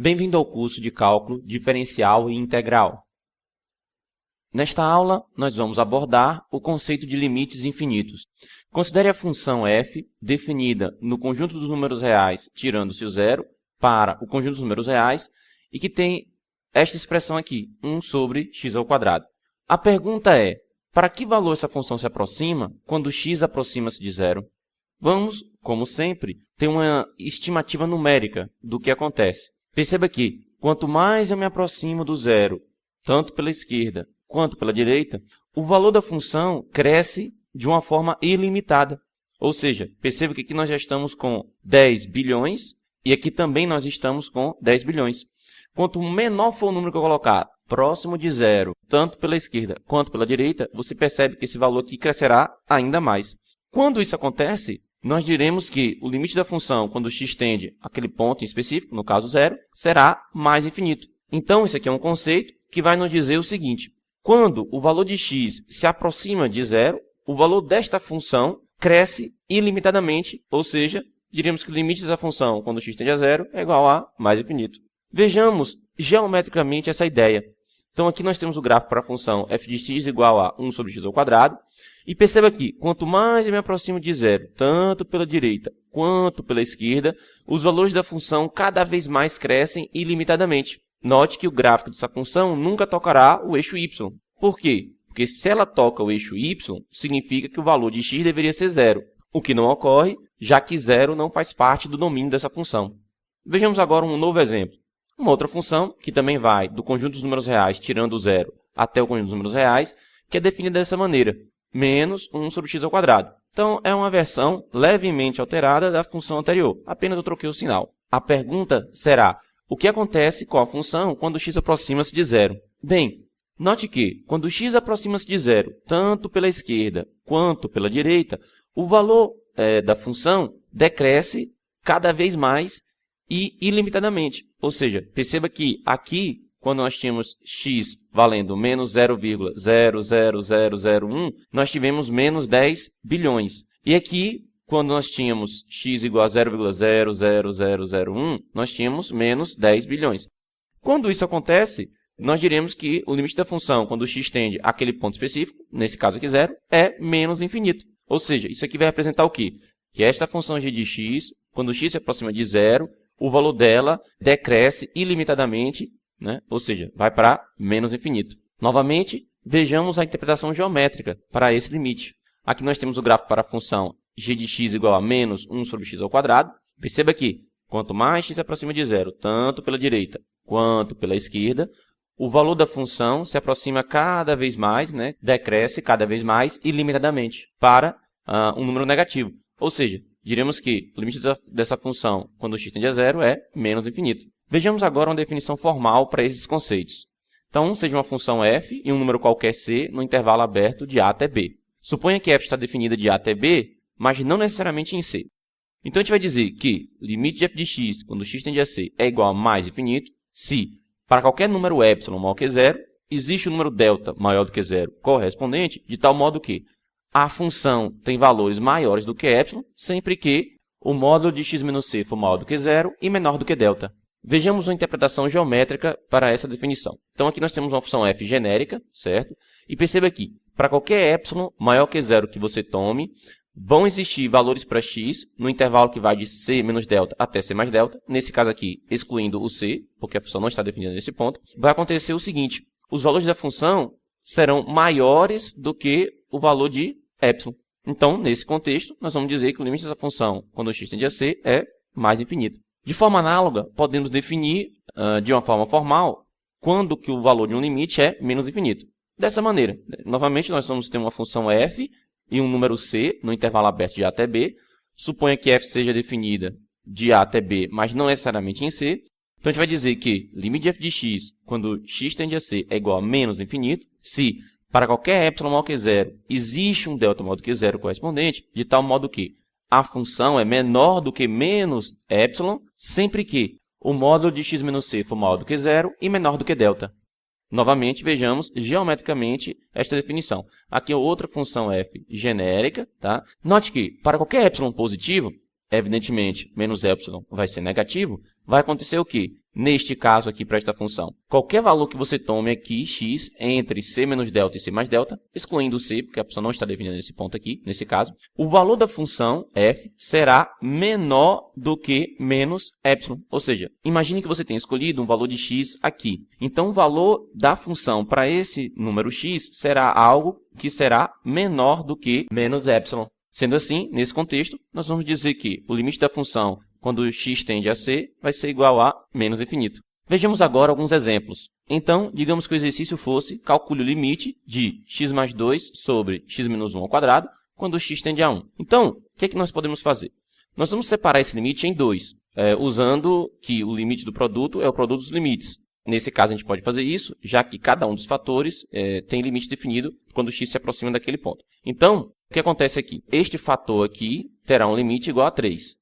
Bem-vindo ao curso de Cálculo Diferencial e Integral. Nesta aula, nós vamos abordar o conceito de limites infinitos. Considere a função f definida no conjunto dos números reais, tirando-se o zero, para o conjunto dos números reais, e que tem esta expressão aqui, 1 sobre x ao quadrado. A pergunta é, para que valor essa função se aproxima quando x aproxima-se de zero? Vamos, como sempre, ter uma estimativa numérica do que acontece. Perceba que, quanto mais eu me aproximo do zero, tanto pela esquerda quanto pela direita, o valor da função cresce de uma forma ilimitada. Ou seja, perceba que aqui nós já estamos com 10 bilhões e aqui também nós estamos com 10 bilhões. Quanto menor for o número que eu colocar próximo de zero, tanto pela esquerda quanto pela direita, você percebe que esse valor aqui crescerá ainda mais. Quando isso acontece, nós diremos que o limite da função, quando x tende àquele ponto em específico, no caso zero, será mais infinito. Então, esse aqui é um conceito que vai nos dizer o seguinte: quando o valor de x se aproxima de zero, o valor desta função cresce ilimitadamente, ou seja, diríamos que o limite dessa função, quando x tende a zero, é igual a mais infinito. Vejamos geometricamente essa ideia. Então, aqui nós temos o gráfico para a função f de x igual a 1 sobre x ao quadrado. E perceba que, quanto mais eu me aproximo de zero, tanto pela direita quanto pela esquerda, os valores da função cada vez mais crescem ilimitadamente. Note que o gráfico dessa função nunca tocará o eixo y. Por quê? Porque se ela toca o eixo y, significa que o valor de x deveria ser zero, o que não ocorre, já que zero não faz parte do domínio dessa função. Vejamos agora um novo exemplo. Uma outra função, que também vai do conjunto dos números reais, tirando o zero, até o conjunto dos números reais, que é definida dessa maneira, menos 1 sobre x ao quadrado. Então, é uma versão levemente alterada da função anterior, apenas eu troquei o sinal. A pergunta será, o que acontece com a função quando x aproxima-se de zero? Bem, note que, quando x aproxima-se de zero, tanto pela esquerda quanto pela direita, o valor da função decresce cada vez mais e ilimitadamente. Ou seja, perceba que aqui, quando nós tínhamos x valendo menos 0,00001, nós tivemos menos 10 bilhões. E aqui, quando nós tínhamos x igual a 0,00001, nós tínhamos menos 10 bilhões. Quando isso acontece, nós diremos que o limite da função, quando x tende àquele ponto específico, nesse caso aqui zero, é menos infinito. Ou seja, isso aqui vai representar o quê? Que esta função g de x, quando x se aproxima de zero, o valor dela decresce ilimitadamente, né? Ou seja, vai para menos infinito. Novamente, vejamos a interpretação geométrica para esse limite. Aqui nós temos o gráfico para a função g de x igual a menos 1 sobre x ao quadrado. Perceba que, quanto mais x se aproxima de zero, tanto pela direita quanto pela esquerda, o valor da função se aproxima cada vez mais, né? Decresce cada vez mais ilimitadamente para um número negativo. Ou seja, diremos que o limite dessa função, quando x tende a zero, é menos infinito. Vejamos agora uma definição formal para esses conceitos. Então, seja uma função f e um número qualquer c no intervalo aberto de a até b. Suponha que f está definida de a até b, mas não necessariamente em c. Então, a gente vai dizer que o limite de f de x, quando x tende a c, é igual a mais infinito, se, para qualquer número epsilon maior que zero, existe um número delta maior do que zero correspondente, de tal modo que a função tem valores maiores do que epsilon, sempre que o módulo de x menos c for maior do que zero e menor do que delta. Vejamos uma interpretação geométrica para essa definição. Então, aqui nós temos uma função f genérica, certo? E perceba aqui, para qualquer epsilon maior que zero que você tome, vão existir valores para x no intervalo que vai de c menos delta até c mais delta. Nesse caso aqui, excluindo o c, porque a função não está definida nesse ponto. Vai acontecer o seguinte, os valores da função serão maiores do que o valor de epsilon. Então, nesse contexto, nós vamos dizer que o limite dessa função, quando x tende a c, é mais infinito. De forma análoga, podemos definir, de uma forma formal, quando que o valor de um limite é menos infinito. Dessa maneira, novamente, nós vamos ter uma função f e um número c no intervalo aberto de a até b. Suponha que f seja definida de a até b, mas não necessariamente em c. Então, a gente vai dizer que limite de f de x, quando x tende a c, é igual a menos infinito, se, para qualquer epsilon maior que zero, existe um delta maior do que zero correspondente, de tal modo que a função é menor do que menos epsilon, sempre que o módulo de x menos c for maior do que zero e menor do que delta. Novamente, vejamos geometricamente esta definição. Aqui é outra função f genérica, tá? Note que, para qualquer epsilon positivo, evidentemente, menos epsilon vai ser negativo, vai acontecer o quê? neste caso aqui para esta função? Qualquer valor que você tome aqui, x, entre c menos delta e c mais delta, excluindo o c, porque a função não está definida nesse ponto aqui, nesse caso, o valor da função f será menor do que menos epsilon. Ou seja, imagine que você tenha escolhido um valor de x aqui. Então, o valor da função para esse número x será algo que será menor do que menos epsilon. Sendo assim, nesse contexto, nós vamos dizer que o limite da função quando x tende a c vai ser igual a menos infinito. Vejamos agora alguns exemplos. Então, digamos que o exercício fosse calcule o limite de x mais 2 sobre x menos 1 ao quadrado quando x tende a 1. Então, o que é que nós podemos fazer? Nós vamos separar esse limite em dois, usando que o limite do produto é o produto dos limites. Nesse caso, a gente pode fazer isso, já que cada um dos fatores tem limite definido quando x se aproxima daquele ponto. Então, o que acontece aqui? Este fator aqui terá um limite igual a 3.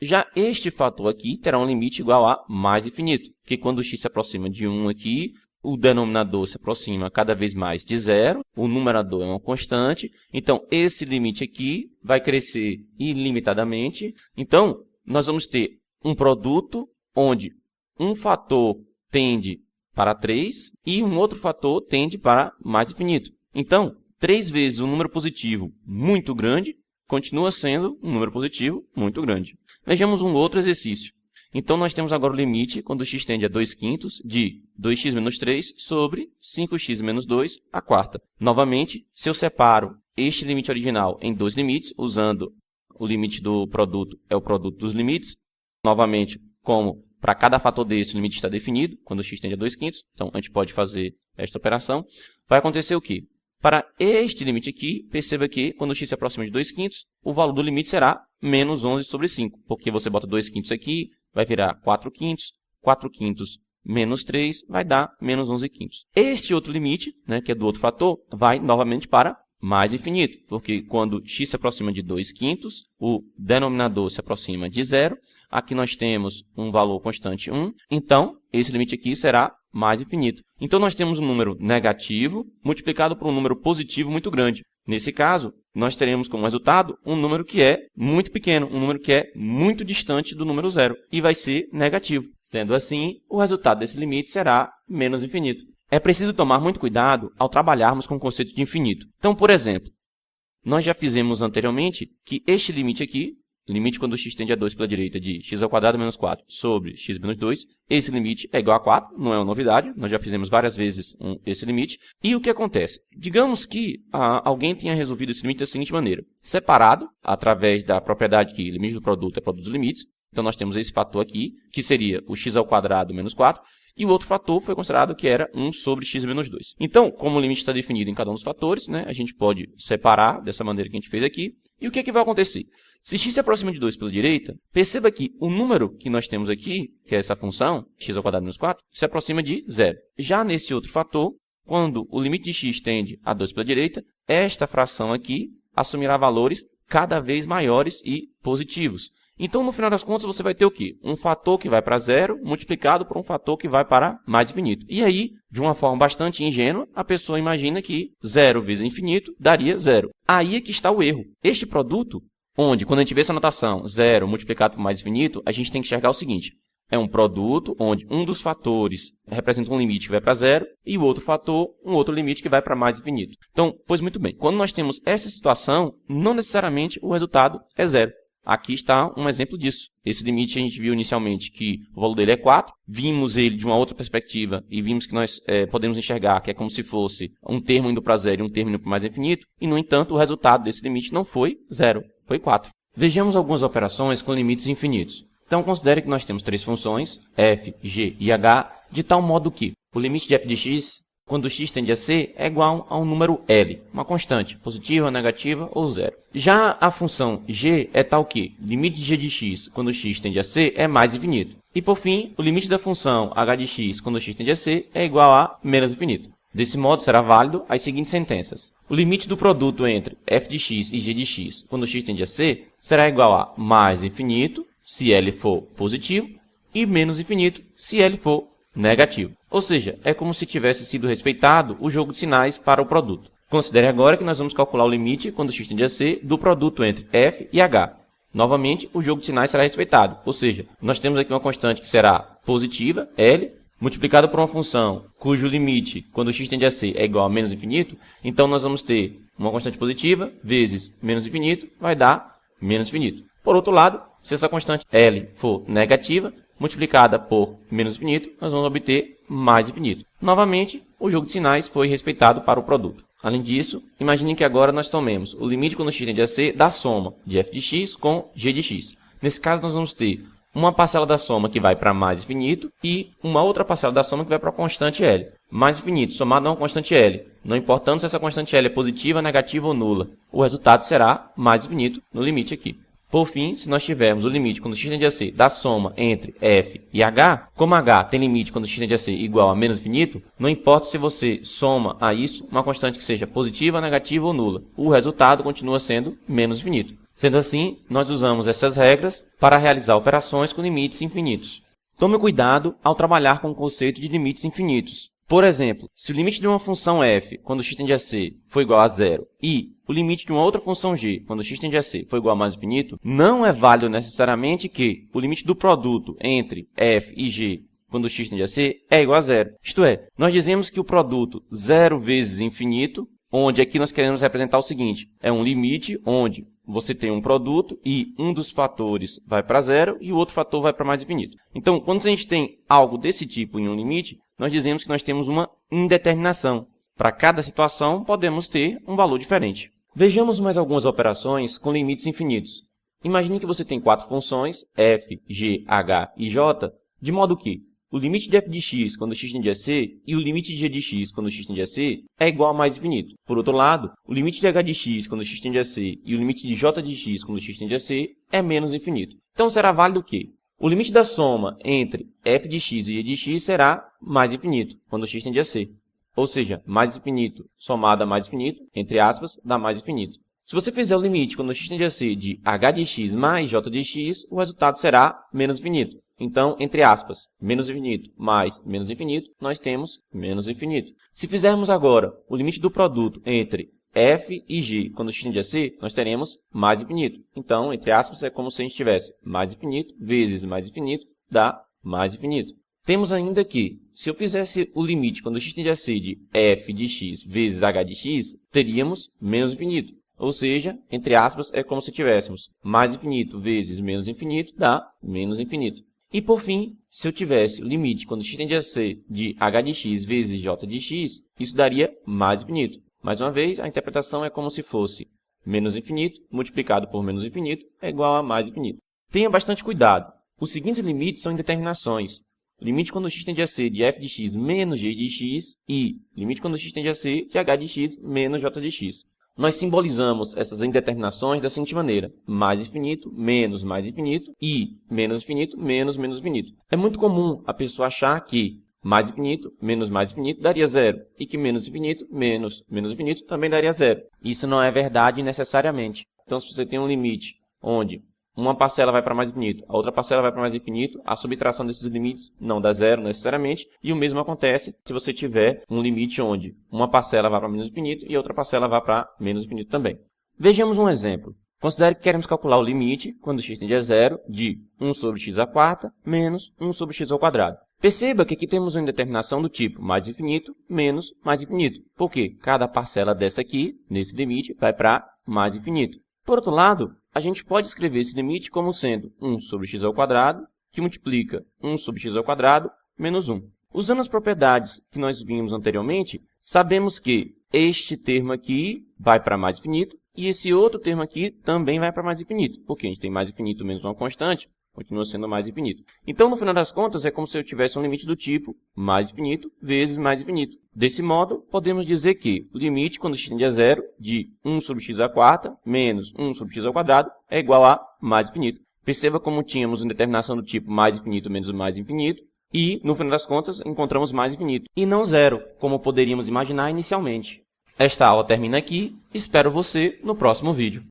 Já este fator aqui terá um limite igual a mais infinito, que quando x se aproxima de 1 aqui, o denominador se aproxima cada vez mais de zero, o numerador é uma constante, então esse limite aqui vai crescer ilimitadamente. Então, nós vamos ter um produto onde um fator tende para 3 e um outro fator tende para mais infinito. Então, 3 vezes um número positivo muito grande continua sendo um número positivo muito grande. Vejamos um outro exercício. Então, nós temos agora o limite, quando x tende a 2/5, de 2x menos 3 sobre 5x menos 2 à quarta. Novamente, se eu separo este limite original em dois limites, usando o limite do produto é o produto dos limites, novamente, como para cada fator desse o limite está definido, quando x tende a 2/5, então a gente pode fazer esta operação, vai acontecer o quê? Para este limite aqui, perceba que quando x se aproxima de 2/5, o valor do limite será menos 11 sobre 5, porque você bota 2/5 aqui, vai virar 4/5, 4/5 menos 3 vai dar menos 11/5. Este outro limite, que é do outro fator, vai novamente para mais infinito, porque quando x se aproxima de 2/5, o denominador se aproxima de zero, aqui nós temos um valor constante 1, então esse limite aqui será mais infinito. Então, nós temos um número negativo multiplicado por um número positivo muito grande. Nesse caso, nós teremos como resultado um número que é muito pequeno, um número que é muito distante do número zero, e vai ser negativo. Sendo assim, o resultado desse limite será menos infinito. É preciso tomar muito cuidado ao trabalharmos com o conceito de infinito. Então, por exemplo, nós já fizemos anteriormente que este limite aqui, limite quando x tende a 2 pela direita de x ao quadrado menos 4 sobre x menos 2, esse limite é igual a 4, não é uma novidade, nós já fizemos várias vezes esse limite. E o que acontece? Digamos que alguém tenha resolvido esse limite da seguinte maneira, separado, através da propriedade que limite do produto é produto dos limites, então nós temos esse fator aqui, que seria o x ao quadrado menos 4, e o outro fator foi considerado que era 1 sobre x menos 2. Então, como o limite está definido em cada um dos fatores, a gente pode separar dessa maneira que a gente fez aqui. E o que é que vai acontecer? Se x se aproxima de 2 pela direita, perceba que o número que nós temos aqui, que é essa função, x ao quadrado menos 4, se aproxima de zero. Já nesse outro fator, quando o limite de x tende a 2 pela direita, esta fração aqui assumirá valores cada vez maiores e positivos. Então, no final das contas, você vai ter o quê? Um fator que vai para zero multiplicado por um fator que vai para mais infinito. E aí, de uma forma bastante ingênua, a pessoa imagina que 0 vezes infinito daria zero. Aí é que está o erro. Este produto, onde, quando a gente vê essa notação, 0 multiplicado por mais infinito, a gente tem que enxergar o seguinte. É um produto onde um dos fatores representa um limite que vai para zero e o outro fator, um outro limite que vai para mais infinito. Então, pois muito bem, quando nós temos essa situação, não necessariamente o resultado é zero. Aqui está um exemplo disso. Esse limite a gente viu inicialmente que o valor dele é 4. Vimos ele de uma outra perspectiva e vimos que nós podemos enxergar que é como se fosse um termo indo para zero e um termo indo para mais infinito. E, no entanto, o resultado desse limite não foi zero, foi 4. Vejamos algumas operações com limites infinitos. Então, considere que nós temos três funções, f, g e h, de tal modo que o limite de f de x, quando x tende a c, é igual a um número L, uma constante, positiva, negativa ou zero. Já a função g é tal que limite de g de x, quando x tende a c, é mais infinito. E, por fim, o limite da função h de x, quando x tende a c, é igual a menos infinito. Desse modo, será válido as seguintes sentenças. O limite do produto entre f de x e g de x, quando x tende a c, será igual a mais infinito, se L for positivo, e menos infinito, se L for negativo. Ou seja, é como se tivesse sido respeitado o jogo de sinais para o produto. Considere agora que nós vamos calcular o limite, quando x tende a c, do produto entre f e h. Novamente, o jogo de sinais será respeitado, ou seja, nós temos aqui uma constante que será positiva, L, multiplicada por uma função cujo limite, quando x tende a c, é igual a menos infinito, então nós vamos ter uma constante positiva vezes menos infinito, vai dar menos infinito. Por outro lado, se essa constante L for negativa, multiplicada por menos infinito, nós vamos obter mais infinito. Novamente, o jogo de sinais foi respeitado para o produto. Além disso, imagine que agora nós tomemos o limite quando x tende a c da soma de f de x com g de x. Nesse caso, nós vamos ter uma parcela da soma que vai para mais infinito e uma outra parcela da soma que vai para a constante L. Mais infinito somado a uma constante L. Não importando se essa constante L é positiva, negativa ou nula. O resultado será mais infinito no limite aqui. Por fim, se nós tivermos o limite quando x tende a c da soma entre f e h, como h tem limite quando x tende a ser igual a menos infinito, não importa se você soma a isso uma constante que seja positiva, negativa ou nula. O resultado continua sendo menos infinito. Sendo assim, nós usamos essas regras para realizar operações com limites infinitos. Tome cuidado ao trabalhar com o conceito de limites infinitos. Por exemplo, se o limite de uma função f, quando x tende a c, for igual a zero, e o limite de uma outra função g, quando x tende a c, for igual a mais infinito, não é válido necessariamente que o limite do produto entre f e g, quando x tende a c, é igual a zero. Isto é, nós dizemos que o produto 0 vezes infinito, onde aqui nós queremos representar o seguinte, é um limite onde você tem um produto e um dos fatores vai para zero e o outro fator vai para mais infinito. Então, quando a gente tem algo desse tipo em um limite, nós dizemos que nós temos uma indeterminação. Para cada situação, podemos ter um valor diferente. Vejamos mais algumas operações com limites infinitos. Imagine que você tem 4 funções, f, g, h e j, de modo que o limite de f de x quando x tende a c e o limite de g de x quando x tende a c é igual a mais infinito. Por outro lado, o limite de h de x quando x tende a c e o limite de j de x quando x tende a c é menos infinito. Então será válido o quê? O limite da soma entre f de x e g de x será mais infinito quando x tende a c. Ou seja, mais infinito somado a mais infinito, entre aspas, dá mais infinito. Se você fizer o limite quando x tende a c de h de x mais j de x, o resultado será menos infinito. Então, entre aspas, menos infinito mais menos infinito, nós temos menos infinito. Se fizermos agora o limite do produto entre f e g quando x tende a c, nós teremos mais infinito. Então, entre aspas, é como se a gente tivesse mais infinito vezes mais infinito, dá mais infinito. Temos ainda que, se eu fizesse o limite quando x tende a c de f de x vezes h de x, teríamos menos infinito. Ou seja, entre aspas, é como se tivéssemos mais infinito vezes menos infinito, dá menos infinito. E por fim, se eu tivesse o limite quando x tende a c de h de x vezes j de x, isso daria mais infinito. Mais uma vez, a interpretação é como se fosse menos infinito multiplicado por menos infinito é igual a mais infinito. Tenha bastante cuidado. Os seguintes limites são indeterminações. Limite quando x tende a c de f de x menos g de x e limite quando x tende a c de h de x menos j de x. Nós simbolizamos essas indeterminações da seguinte maneira: mais infinito, menos mais infinito e menos infinito, menos menos infinito. É muito comum a pessoa achar que mais infinito, menos mais infinito daria zero e que menos infinito, menos menos infinito também daria zero. Isso não é verdade necessariamente. Então, se você tem um limite onde uma parcela vai para mais infinito, a outra parcela vai para mais infinito, a subtração desses limites não dá zero necessariamente, e o mesmo acontece se você tiver um limite onde uma parcela vai para menos infinito e a outra parcela vai para menos infinito também. Vejamos um exemplo. Considere que queremos calcular o limite, quando x tende a zero, de 1 sobre x à quarta menos 1 sobre x ao quadrado. Perceba que aqui temos uma indeterminação do tipo mais infinito menos mais infinito, porque cada parcela dessa aqui, nesse limite, vai para mais infinito. Por outro lado, a gente pode escrever esse limite como sendo 1 sobre x ao quadrado, que multiplica 1 sobre x ao quadrado menos 1. Usando as propriedades que nós vimos anteriormente, sabemos que este termo aqui vai para mais infinito e esse outro termo aqui também vai para mais infinito, porque a gente tem mais infinito menos uma constante, continua sendo mais infinito. Então, no final das contas, é como se eu tivesse um limite do tipo mais infinito vezes mais infinito. Desse modo, podemos dizer que o limite, quando x tende a zero, de 1 sobre x à quarta menos 1 sobre x ao quadrado é igual a mais infinito. Perceba como tínhamos uma determinação do tipo mais infinito menos mais infinito e, no final das contas, encontramos mais infinito. E não zero, como poderíamos imaginar inicialmente. Esta aula termina aqui. Espero você no próximo vídeo.